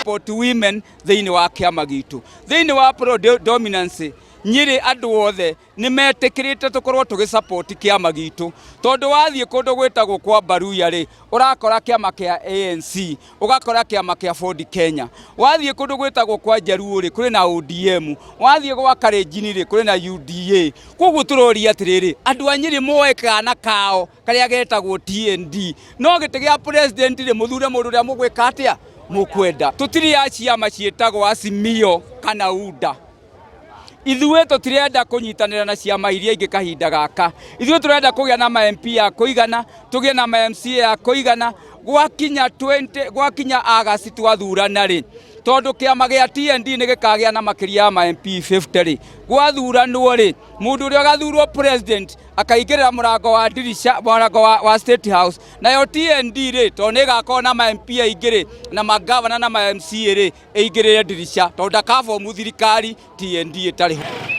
support women thĩinĩ wa kĩama gitu thĩinĩ wa predominance Nyeri andũ othe nĩ metĩkĩrĩte tũkorwo tũgĩ-support kĩama gitu tondũ wathiĩ kũndũ gwĩtagwo kwa Baruya rĩ ũrakora kĩama kĩa ANC ũgakora kĩama kĩa Ford Kenya wathiĩ kũndũ gwĩtagwo kwa Jaluo rĩ kũrĩ na ODM wathiĩ gwa Kalenjin rĩ kũrĩ na UDA koguo tũroria atĩrĩrĩ andũ a Nyeri moe kana kao karĩa getagwo TND no gĩtĩ gĩa president rĩ mũthure mũndũ ũrĩa mũgwĩka atĩa mũkwenda tũtirĩ ya ciama ciĩtagwo Azimio kana UDA Ithuĩ tũtirenda kũnyitanĩra na ciama iria ingĩ kahinda gaka. Ithuĩ tũrenda kũgĩa na ma-MP ya kũigana, tũgĩe na ma-MCA ya kũigana, gwakinya August twathurana rĩ. Tondũ kĩama gĩa TND nĩ gĩkagĩa na makĩria ya ma-MP 50 rĩ. Gwathuranwo rĩ, mũndũ ũrĩa agathurwo president akaingĩrĩra mũrango wa dirisha, mũrango wa State House. Nayo TND rĩ, tondũ nĩ ĩgakorwo na ma-MP aingĩ rĩ, na magavana na ma-MCA rĩ, ĩingĩrĩre dirisha. Tondũ ndakabomu thirikari TND ĩtarĩ ho.